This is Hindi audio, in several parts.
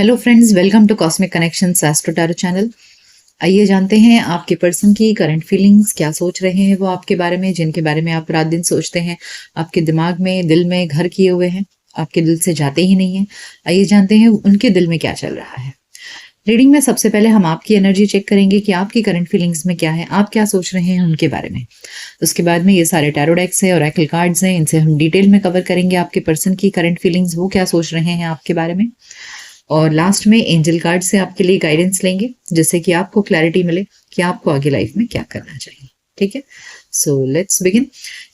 Hello friends, welcome to cosmic connections astro tarot channel. आइए जानते हैं आपके पर्सन की करंट फीलिंग्स, क्या सोच रहे हैं वो आपके बारे में, जिनके बारे में आप रात दिन सोचते हैं, आपके दिमाग में दिल में घर किए हुए हैं, आपके दिल से जाते ही नहीं है। आइए जानते हैं उनके दिल में क्या चल रहा है। रीडिंग में सबसे पहले हम आपकी एनर्जी चेक करेंगे कि आपकी करंट फीलिंग्स में क्या है, आप क्या सोच रहे हैं उनके बारे में। उसके बाद में ये सारे टैरो डेक्स है, ओरेकल कार्ड्स हैं, इनसे हम डिटेल में कवर करेंगे आपके पर्सन की करंट फीलिंग्स, वो क्या सोच रहे हैं आपके बारे में। और लास्ट में एंजल कार्ड से आपके लिए गाइडेंस लेंगे, जिससे कि आपको क्लैरिटी मिले कि आपको आगे लाइफ में क्या करना चाहिए। ठीक है, सो लेट्स बिगिन।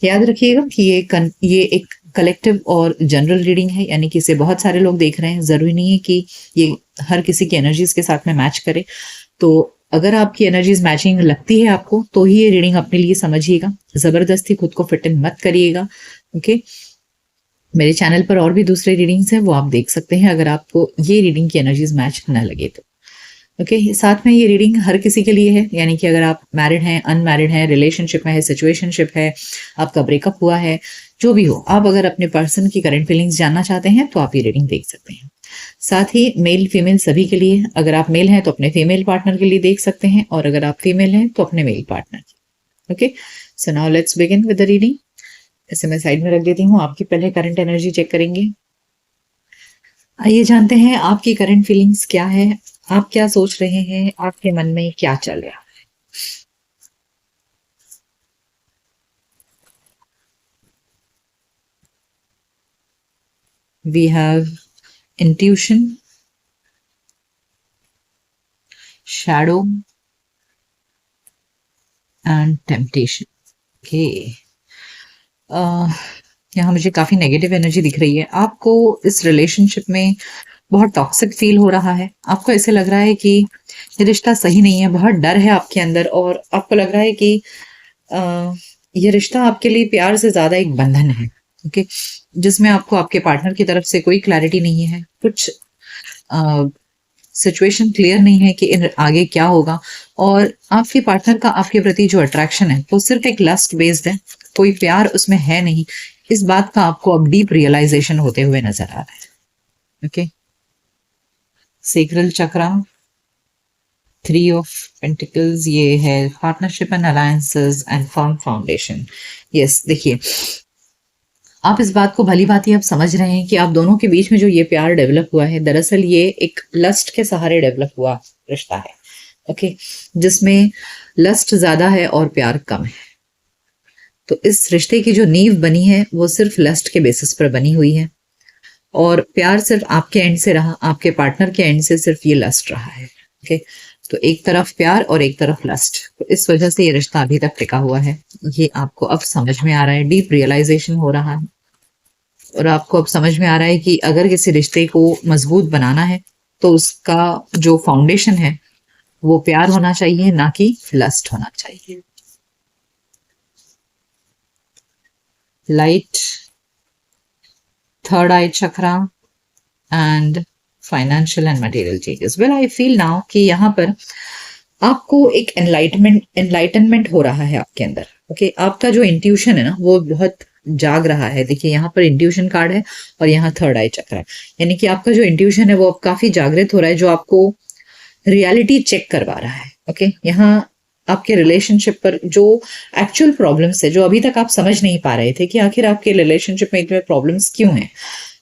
याद रखिएगा कि ये एक कलेक्टिव और जनरल रीडिंग है, यानी कि इसे बहुत सारे लोग देख रहे हैं। जरूरी नहीं है कि ये हर किसी की एनर्जीज के साथ में मैच करे। तो अगर आपकी एनर्जीज मैचिंग लगती है आपको, तो ही ये रीडिंग अपने लिए समझिएगा। जबरदस्ती खुद को फिट इन मत करिएगा। ओके, मेरे चैनल पर और भी दूसरे रीडिंग्स हैं, वो आप देख सकते हैं अगर आपको ये रीडिंग की एनर्जीज मैच न लगे तो। ओके, साथ में ये रीडिंग हर किसी के लिए है, यानी कि अगर आप मैरिड हैं, अनमैरिड हैं, रिलेशनशिप में है, सिचुएशनशिप है, आपका ब्रेकअप हुआ है, जो भी हो, आप अगर अपने पर्सन की करंट फीलिंग्स जानना चाहते हैं तो आप ये रीडिंग देख सकते हैं। साथ ही मेल फीमेल सभी के लिए, अगर आप मेल हैं तो अपने फीमेल पार्टनर के लिए देख सकते हैं, और अगर आप फीमेल हैं तो अपने male partner. Okay, so now let's begin with the reading. इसे मैं साइड में रख देती हूँ, आपकी पहले करंट एनर्जी चेक करेंगे। आइए जानते हैं आपकी करंट फीलिंग्स क्या है, आप क्या सोच रहे हैं, आपके मन में क्या चल रहा है। We have intuition, shadow and temptation. Okay. यहाँ मुझे काफी नेगेटिव एनर्जी दिख रही है। आपको इस रिलेशनशिप में बहुत टॉक्सिक फील हो रहा है। आपको ऐसे लग रहा है कि ये रिश्ता सही नहीं है, बहुत डर है आपके अंदर, और आपको लग रहा है कि ये रिश्ता आपके लिए प्यार से ज्यादा एक बंधन है। ओके, जिसमें आपको आपके पार्टनर की तरफ से कोई क्लैरिटी नहीं है, कुछ सिचुएशन क्लियर नहीं है कि इन आगे क्या होगा। और आपके पार्टनर का आपके प्रति जो अट्रैक्शन है वो सिर्फ एक लस्ट बेस्ड है, कोई प्यार उसमें है नहीं। इस बात का आपको अब डीप रियलाइजेशन होते हुए नजर आ रहा है। Okay, sacral chakra, 3 of pentacles, ये है partnership and alliances and firm foundation. Yes, देखिए, आप इस बात को भली भांति अब समझ रहे हैं कि आप दोनों के बीच में जो ये प्यार डेवलप हुआ है, दरअसल ये एक लस्ट के सहारे डेवलप हुआ रिश्ता है। ओके, जिसमें लस्ट ज्यादा है और प्यार कम है। तो इस रिश्ते की जो नींव बनी है वो सिर्फ लस्ट के बेसिस पर बनी हुई है, और प्यार सिर्फ आपके एंड से रहा, आपके पार्टनर के एंड से सिर्फ ये लस्ट रहा है। ओके, तो एक तरफ प्यार और एक तरफ लस्ट, तो इस वजह से ये रिश्ता अभी तक टिका हुआ है। ये आपको अब समझ में आ रहा है, डीप रियलाइजेशन हो रहा है, और आपको अब समझ में आ रहा है कि अगर किसी रिश्ते को मजबूत बनाना है तो उसका जो फाउंडेशन है वो प्यार होना चाहिए, ना कि लस्ट होना चाहिए। Light, third I chakra and financial and material changes. Well, I feel now कि यहाँ पर आपको एक एनलाइटनमेंट हो रहा है आपके अंदर। ओके, आपका जो इंट्यूशन है ना वो बहुत जाग रहा है। देखिए, यहाँ पर इंट्यूशन कार्ड है और यहाँ थर्ड आई चक्र है, यानी कि आपका जो इंट्यूशन है वो अब काफी जागृत हो रहा है, जो आपको रियलिटी चेक करवा रहा है। ओके, यहाँ आपके रिलेशनशिप पर जो एक्चुअल प्रॉब्लम्स है, जो अभी तक आप समझ नहीं पा रहे थे कि आखिर आपके रिलेशनशिप में इतने प्रॉब्लम्स क्यों हैं,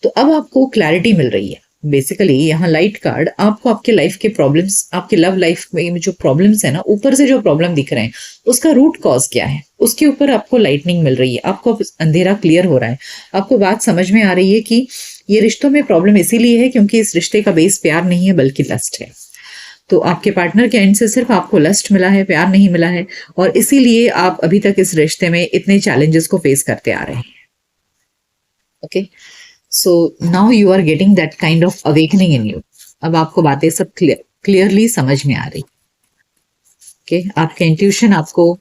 तो अब आपको क्लैरिटी मिल रही है। बेसिकली यहाँ लाइट कार्ड आपको आपके लाइफ के प्रॉब्लम्स, आपके लव लाइफ में जो प्रॉब्लम्स है ना, ऊपर से जो प्रॉब्लम दिख रहे हैं उसका रूट कॉज क्या है, उसके ऊपर आपको लाइटनिंग मिल रही है। आपको अब अंधेरा क्लियर हो रहा है, आपको बात समझ में आ रही है कि ये रिश्तों में प्रॉब्लम इसीलिए है क्योंकि इस रिश्ते का बेस प्यार नहीं है बल्कि लस्ट है। तो आपके पार्टनर के एंड से सिर्फ आपको लस्ट मिला है, प्यार नहीं मिला है, और इसीलिए आप अभी तक इस रिश्ते में इतने चैलेंजेस को फेस करते आ रहे हैं। Okay, so now you are getting that kind of awakening in you. अब आपको बातें सब क्लियरली समझ में आ रही। ओके, आपका इंट्यूशन आपको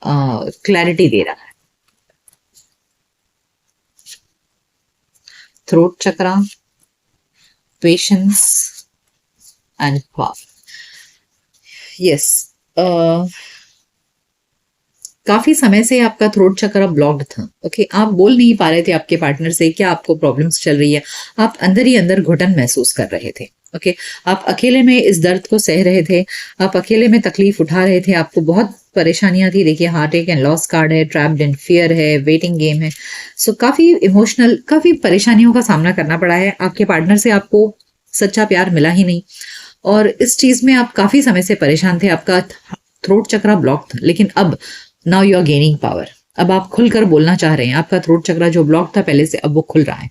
क्लैरिटी दे रहा है। Throat chakra, patience and power. Yes, काफी समय से आपका थ्रोट चक्र ब्लॉक्ड था। ओके, आप बोल नहीं पा रहे थे आपके पार्टनर से, क्या आपको प्रॉब्लम्स चल रही है, आप अंदर ही अंदर घुटन महसूस कर रहे थे। ओके, आप अकेले में इस दर्द को सह रहे थे, आप अकेले में तकलीफ उठा रहे थे, आपको बहुत परेशानियां थी। देखिए, heart attack and loss card है, ट्रैप्ड इन फियर है, वेटिंग गेम है। सो काफी इमोशनल, काफी परेशानियों का सामना करना पड़ा है। आपके पार्टनर से आपको सच्चा प्यार मिला ही नहीं, और इस चीज में आप काफी समय से परेशान थे। आपका थ्रोट चक्रा ब्लॉक था, लेकिन अब now you are gaining power. अब आप खुलकर बोलना चाह रहे हैं। आपका थ्रोट चक्रा जो ब्लॉक था पहले से, अब वो खुल रहा है।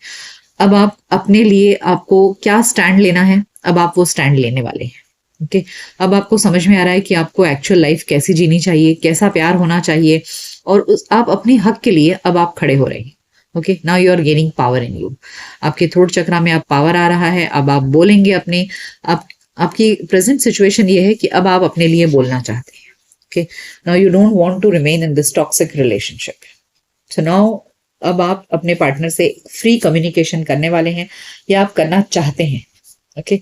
अब आप अपने लिए आपको क्या स्टैंड लेना है, अब आप वो स्टैंड लेने वाले हैं। ओके, अब आपको समझ में आ रहा है कि आपको एक्चुअल लाइफ कैसी जीनी चाहिए, कैसा प्यार होना चाहिए, और आप अपने हक के लिए अब आप खड़े हो रहे हैं। Okay, now you are gaining power in you. आपके थ्रोट चक्रा में अब पावर आ रहा है। अब आप बोलेंगे अपने, आप आपकी प्रेजेंट सिचुएशन ये है कि अब आप अपने लिए बोलना चाहते हैं। Okay, now you don't want to remain in this toxic relationship. So now अब आप अपने पार्टनर से फ्री कम्युनिकेशन करने वाले हैं, या आप करना चाहते हैं। ओके,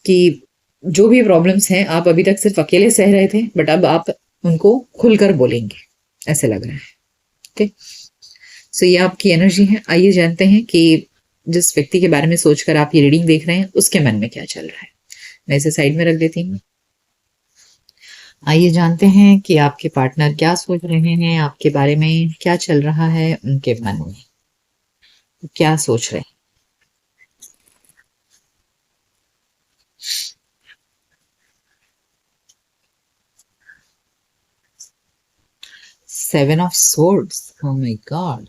कि जो भी प्रॉब्लम्स हैं, आप अभी तक सिर्फ अकेले सह रहे थे, बट अब आप उनको खुलकर बोलेंगे, ऐसे लग रहा है। ओके, सो ये आपकी एनर्जी है। आइए जानते हैं कि जिस व्यक्ति के बारे में सोचकर आप ये रीडिंग देख रहे हैं, उसके मन में क्या चल रहा है। मैं इसे साइड में रख देती हूँ। आइए जानते हैं कि आपके पार्टनर क्या सोच रहे हैं, आपके बारे में क्या चल रहा है उनके मन में, क्या सोच रहे हैं। Seven of swords, oh my God,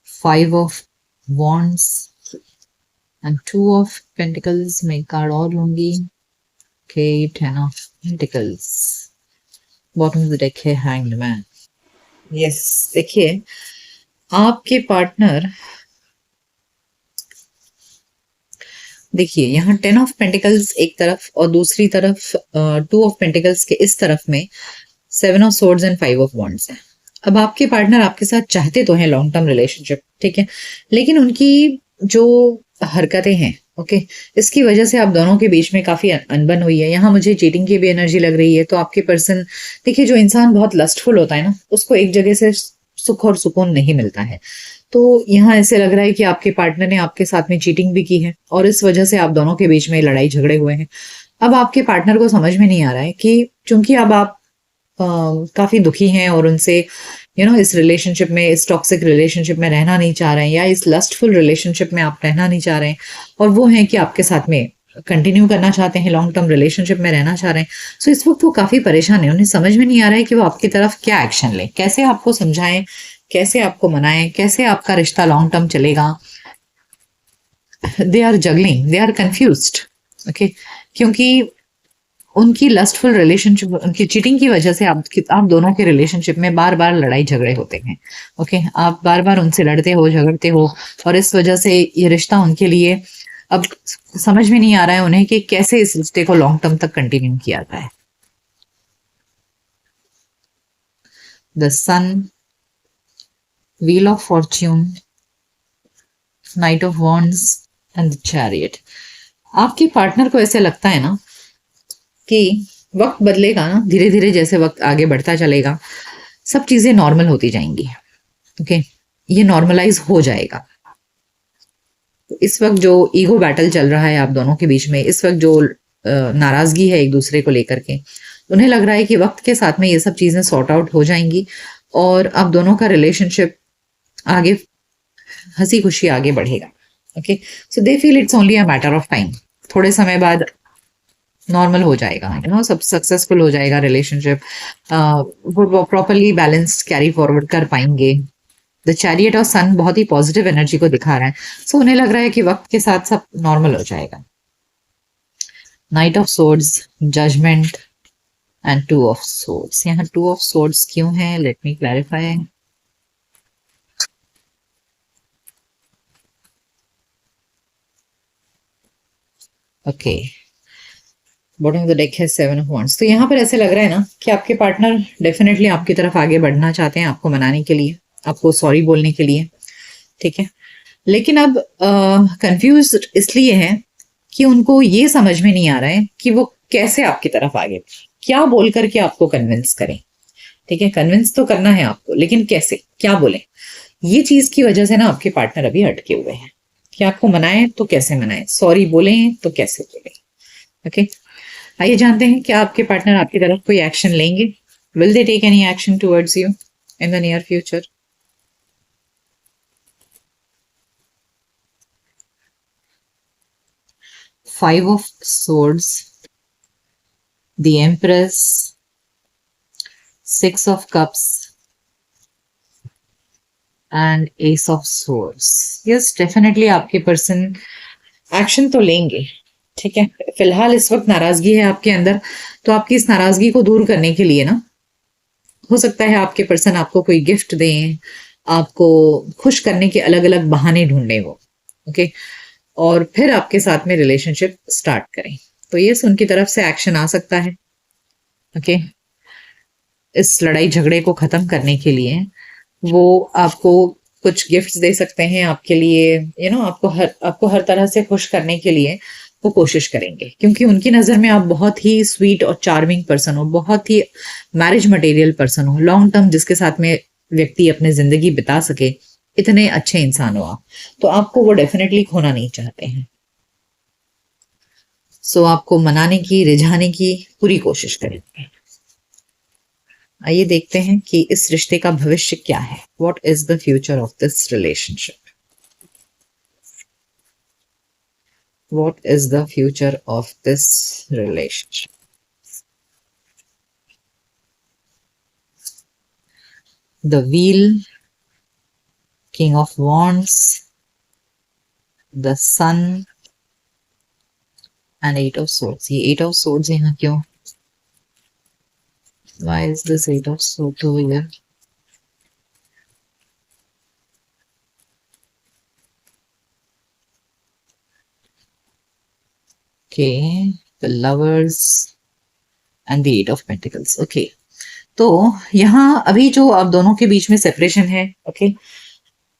five of wands and two of pentacles. मैं कार्ड और लूंगी। Okay, ten of pentacles. Bottom of the deck है हैंग्ड मैन। यस, देखिए आपके पार्टनर, देखिए यहाँ टेन ऑफ पेंटिकल्स एक तरफ, और दूसरी तरफ टू ऑफ पेंटिकल्स के इस तरफ में seven of swords and five of wands है। अब आपके पार्टनर आपके साथ चाहते तो हैं लॉन्ग टर्म रिलेशनशिप, ठीक है, लेकिन उनकी जो हरकतें हैं, ओके, इसकी वजह से आप दोनों के बीच में काफी अनबन हुई है। यहाँ मुझे चीटिंग की भी एनर्जी लग रही है। तो आपके पर्सन, देखिए जो इंसान बहुत लस्टफुल होता है ना, उसको एक जगह से सुख और सुकून नहीं मिलता है। तो यहाँ ऐसे लग रहा है कि आपके पार्टनर ने आपके साथ में चीटिंग भी की है, और इस वजह से आप दोनों के बीच में लड़ाई झगड़े हुए हैं। अब आपके पार्टनर को समझ में नहीं आ रहा है कि चूंकि अब आप काफी दुखी हैं, और उनसे इस रिलेशनशिप में, इस टॉक्सिक रिलेशनशिप में रहना नहीं चाह रहे हैं, या इस लस्टफुल रिलेशनशिप में आप रहना नहीं चाह रहे हैं, और वो हैं कि आपके साथ में कंटिन्यू करना चाहते हैं, लॉन्ग टर्म रिलेशनशिप में रहना चाह रहे हैं। सो इस वक्त वो काफी परेशान है। उन्हें समझ में नहीं आ रहा है कि वो आपकी तरफ क्या एक्शन लें, कैसे आपको समझाएं, कैसे आपको मनाएं, कैसे आपका रिश्ता लॉन्ग टर्म चलेगा। They are juggling, they are confused. Okay, क्योंकि उनकी लस्टफुल रिलेशनशिप, उनकी चीटिंग की वजह से आप दोनों के रिलेशनशिप में बार बार लड़ाई झगड़े होते हैं। ओके, आप बार बार उनसे लड़ते हो, झगड़ते हो, और इस वजह से ये रिश्ता उनके लिए अब समझ में नहीं आ रहा है उन्हें कि कैसे इस रिश्ते को लॉन्ग टर्म तक कंटिन्यू किया जाए। The sun, wheel of fortune, knight of wands and the chariot. आपके पार्टनर को ऐसे लगता है ना कि वक्त बदलेगा ना, धीरे धीरे जैसे वक्त आगे बढ़ता चलेगा, सब चीजें नॉर्मल होती जाएंगी। ओके, ये नॉर्मलाइज हो जाएगा। तो इस वक्त जो ईगो बैटल चल रहा है आप दोनों के बीच में, इस वक्त जो नाराजगी है एक दूसरे को लेकर के, उन्हें लग रहा है कि वक्त के साथ में ये सब चीजें सॉर्ट आउट हो जाएंगी, और आप दोनों का रिलेशनशिप आगे हंसी खुशी आगे बढ़ेगा। Okay, so they feel it's only a matter of time. थोड़े समय बाद नॉर्मल हो जाएगा, सब सक्सेसफुल हो जाएगा रिलेशनशिप, वो प्रॉपरली बैलेंस्ड कैरी फॉरवर्ड कर पाएंगे। द चैरियट और सन बहुत ही पॉजिटिव एनर्जी को दिखा रहा है। सो उन्हें लग रहा है कि वक्त के साथ सब नॉर्मल हो जाएगा। Knight of swords, judgement and two of swords. यहाँ टू ऑफ सोर्ड्स क्यों है, let me clarify. Okay, bottom of the deck है सेवन ऑफ वॉन्ड्स। तो यहाँ पर ऐसे लग रहा है ना कि आपके पार्टनर डेफिनेटली आपकी तरफ आगे बढ़ना चाहते हैं, आपको मनाने के लिए, आपको सॉरी बोलने के लिए, ठीक है, लेकिन अब कंफ्यूज इसलिए है कि उनको ये समझ में नहीं आ रहा है कि वो कैसे आपकी तरफ आगे, क्या बोल करके आपको कन्विंस करें। ठीक है, कन्विंस तो करना है आपको, लेकिन कैसे, क्या बोले, ये चीज की वजह से ना आपके पार्टनर अभी अटके हुए हैं। कि आपको मनाएं तो कैसे मनाएं, सॉरी बोलें तो कैसे बोलें। ओके, आइए जानते हैं क्या आपके पार्टनर आपकी तरफ कोई एक्शन लेंगे। Will they take any action towards you in the near future. Five of swords, the empress, six of cups and ace of swords। Yes, definitely आपके पर्सन एक्शन तो लेंगे। ठीक है, फिलहाल इस वक्त नाराजगी है आपके अंदर, तो आपकी इस नाराजगी को दूर करने के लिए ना, हो सकता है आपके पर्सन आपको कोई गिफ्ट दें, आपको खुश करने के अलग अलग बहाने ढूंढें वो। ओके, और फिर आपके साथ में रिलेशनशिप स्टार्ट करें। तो ये उनकी तरफ से एक्शन आ सकता है। ओके, इस लड़ाई झगड़े को खत्म करने के लिए वो आपको कुछ गिफ्ट्स दे सकते हैं आपके लिए, आपको हर तरह से खुश करने के लिए वो कोशिश करेंगे, क्योंकि उनकी नज़र में आप बहुत ही स्वीट और चार्मिंग पर्सन हो, बहुत ही मैरिज मटेरियल पर्सन हो, लॉन्ग टर्म जिसके साथ में व्यक्ति अपनी जिंदगी बिता सके, इतने अच्छे इंसान हो आप, तो आपको वो डेफिनेटली खोना नहीं चाहते हैं। सो आपको मनाने की, रिझाने की पूरी कोशिश करेंगे। आइए देखते हैं कि इस रिश्ते का भविष्य क्या है। What is the future of this relationship? What is the future of this relationship? The wheel, king of wands, the sun and eight of swords। ये एट ऑफ swords यहाँ क्यों? Why is this eight of swords over here? Okay, the lovers and the eight of pentacles. Okay, तो यहाँ अभी जो आप दोनों के बीच में सेपरेशन है, okay,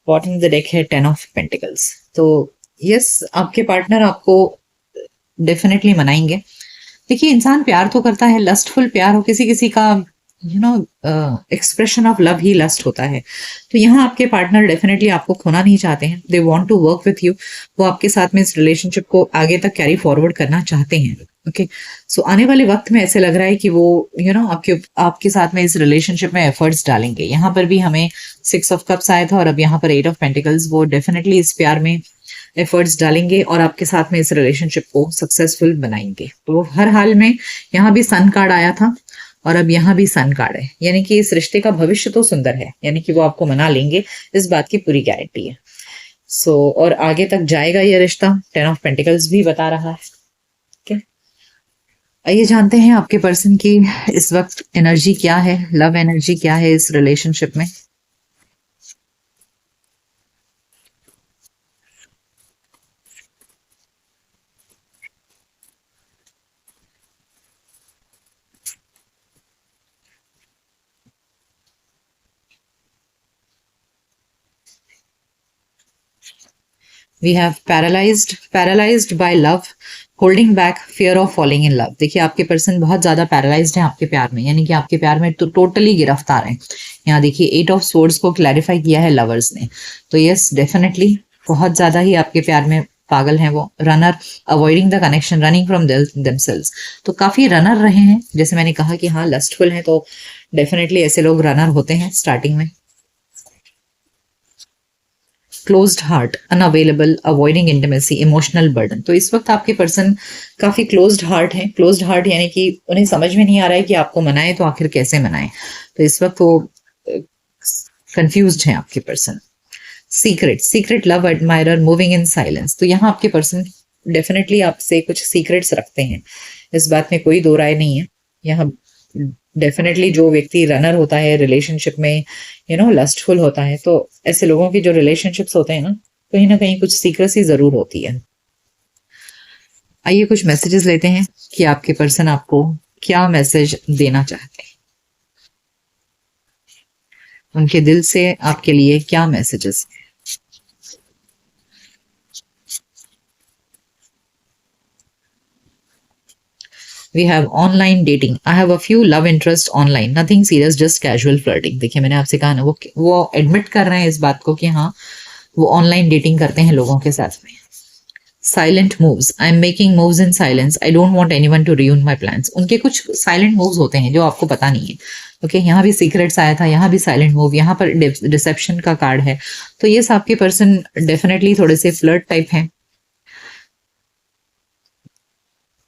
bottom of the deck है टेन ऑफ पेंटिकल्स। तो यस, आपके पार्टनर आपको डेफिनेटली मनाएंगे। देखिए, इंसान प्यार तो करता है, लस्टफुल प्यार हो, किसी किसी का एक्सप्रेशन ऑफ लव ही लस्ट होता है। तो यहाँ आपके पार्टनर डेफिनेटली आपको खोना नहीं चाहते हैं, they want to work with you. वो आपके साथ में इस रिलेशनशिप को आगे तक कैरी फॉरवर्ड करना चाहते हैं। ओके, सो आने वाले वक्त में ऐसे लग रहा है कि वो आपके साथ में इस रिलेशनशिप में एफर्ट्स डालेंगे। यहाँ पर भी हमें सिक्स ऑफ कप्स आया था और अब यहाँ पर एट ऑफ पेंटिकल्स। वो डेफिनेटली इस प्यार में एफर्ट्स डालेंगे और आपके साथ में इस रिलेशनशिप को सक्सेसफुल बनाएंगे। तो हर हाल में यहाँ भी सन कार्ड आया था और अब यहाँ भी सन कार्ड है, यानी कि इस रिश्ते का भविष्य तो सुंदर है, यानी कि वो आपको मना लेंगे, इस बात की पूरी गारंटी है। और आगे तक जाएगा ये रिश्ता, टेन ऑफ पेंटिकल्स भी बता रहा है। ठीक, आइए जानते हैं आपके पर्सन की इस वक्त एनर्जी क्या है, लव एनर्जी क्या है इस रिलेशनशिप में। We have paralysed by love, holding back fear of falling in love. देखिए, आपके पर्सन बहुत ज्यादा पैरालाइज्ड हैं आपके प्यार में, यानी कि आपके प्यार में तो टोटली गिरफ्तार हैं। यहाँ देखिए, एट ऑफ स्वॉर्ड्स को क्लैरिफाई किया है लवर्स ने। तो यस, डेफिनेटली बहुत ज्यादा ही आपके प्यार में पागल हैं वो। Runner, avoiding the connection, running from themselves. तो काफी रनर रहे हैं, जैसे मैंने कहा कि हाँ, लस्टफुल हैं, तो डेफिनेटली ऐसे लोग रनर होते हैं स्टार्टिंग में। Closed heart, unavailable, avoiding intimacy, emotional burden. तो इस वक्त आपके पर्सन काफी क्लोज्ड हार्ट हैं। क्लोज्ड हार्ट यानी कि उन्हें समझ में नहीं आ रहा है कि आपको मनाए तो आखिर कैसे मनाए। तो इस वक्त वो कंफ्यूज्ड हैं आपके person. Secret love admirer, moving in silence. तो यहाँ आपके पर्सन डेफिनेटली आपसे कुछ सीक्रेट्स रखते हैं, इस बात में कोई दो राय नहीं है। यहाँ डेफिनेटली जो व्यक्ति रनर होता है रिलेशनशिप में, लस्टफुल होता है, तो ऐसे लोगों की जो रिलेशनशिप्स होते हैं ना कहीं कुछ सीक्रेसी जरूर होती है। आइए कुछ मैसेजेस लेते हैं कि आपके पर्सन आपको क्या मैसेज देना चाहते हैं, उनके दिल से आपके लिए क्या मैसेजेस हैं। We have online dating. I have a few love interest online. Nothing serious, just casual flirting. देखिए, मैंने आपसे कहा ना, वो एडमिट कर रहे हैं इस बात को कि हाँ, वो ऑनलाइन डेटिंग करते हैं लोगों के साथ में। Silent moves, I am making moves in silence, I don't want anyone to ruin my plans. उनके कुछ साइलेंट मूव्स होते हैं जो आपको पता नहीं है। ओके, यहाँ भी सीक्रेट्स आया था, यहाँ भी साइलेंट मूव, यहाँ पर डिसेप्शन का कार्ड है। तो ये आपके पर्सन डेफिनेटली थोड़े से फ्लर्ट टाइप हैं।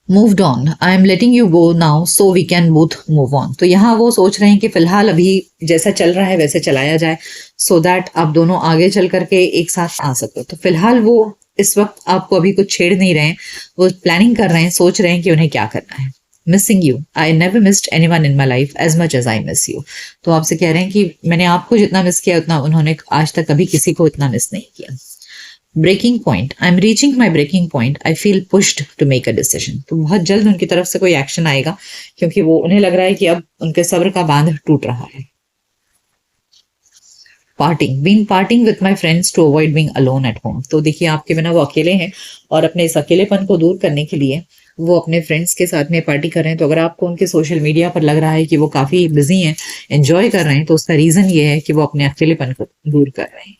Moved on, I am letting you go now so we can both move on. तो यहाँ वो सोच रहे हैं कि फिलहाल अभी जैसा चल रहा है वैसे चलाया जाए, सो दैट आप दोनों आगे चल करके एक साथ आ सको। तो फिलहाल वो इस वक्त आपको अभी कुछ छेड़ नहीं रहे हैं, वो प्लानिंग कर रहे हैं, सोच रहे हैं कि उन्हें क्या करना है। Missing you, I never missed anyone in my life as much as I miss you. तो आपसे कह रहे हैं कि मैंने आपको जितना मिस किया उतना उन्होंने आज तक कभी किसी को इतना मिस नहीं किया। Breaking point, I am reaching my breaking point, I feel pushed to make a decision. तो बहुत जल्द उनकी तरफ से कोई एक्शन आएगा, क्योंकि वो उन्हें लग रहा है कि अब उनके सब्र का बांध टूट रहा है। Parting, been parting with my friends to avoid being alone at home. तो देखिए आपके बिना वो अकेले हैं, और अपने इस अकेलेपन को दूर करने के लिए वो अपने फ्रेंड्स के साथ में पार्टी कर रहे हैं। तो अगर आपको उनके सोशल मीडिया पर लग रहा है कि वो काफी बिजी हैं, एंजॉय कर रहे हैं, तो उसका रीजन ये है कि वो अपने अकेलेपन को दूर कर रहे हैं।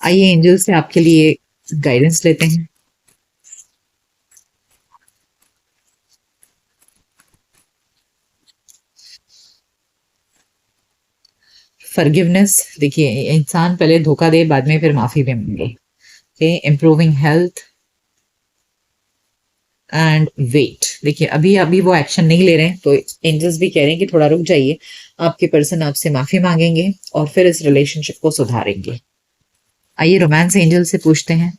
आइए एंजल से आपके लिए गाइडेंस लेते हैं। फॉरगिवनेस, देखिए इंसान पहले धोखा दे, बाद में फिर माफी भी मांगे। Okay, improving health and weight. देखिए अभी अभी वो एक्शन नहीं ले रहे हैं, तो एंजल्स भी कह रहे हैं कि थोड़ा रुक जाइए, आपके पर्सन आपसे माफी मांगेंगे और फिर इस रिलेशनशिप को सुधारेंगे। आइए रोमांस एंजल से पूछते हैं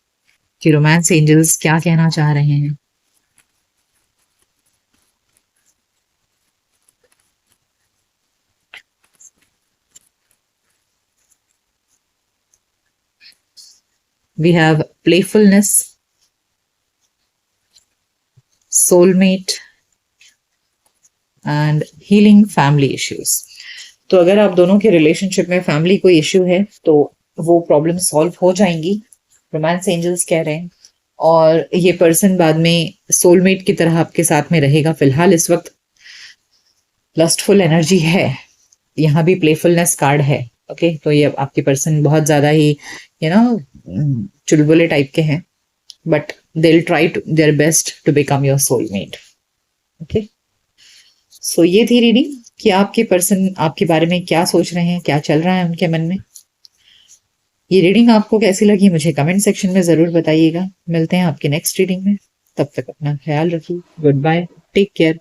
कि रोमांस एंजल्स क्या कहना चाह रहे हैं। We have playfulness, soulmate and healing family issues. तो अगर आप दोनों के रिलेशनशिप में फैमिली कोई इश्यू है तो वो प्रॉब्लम सॉल्व हो जाएंगी, रोमांस एंजल्स कह रहे हैं। और ये पर्सन बाद में सोलमेट की तरह आपके साथ में रहेगा। फिलहाल इस वक्त लस्टफुल एनर्जी है, यहाँ भी प्लेफुलनेस कार्ड है। ओके, तो ये आपके पर्सन बहुत ज्यादा ही चुलबुले टाइप के हैं, but they will try to their best to become your soulmate. Okay, so ये थी रीडिंग कि आपके पर्सन आपके बारे में क्या सोच रहे हैं, क्या चल रहा है उनके मन में। ये रीडिंग आपको कैसी लगी मुझे कमेंट सेक्शन में जरूर बताइएगा। मिलते हैं आपकी नेक्स्ट रीडिंग में, तब तक अपना ख्याल रखिए। Goodbye, take care.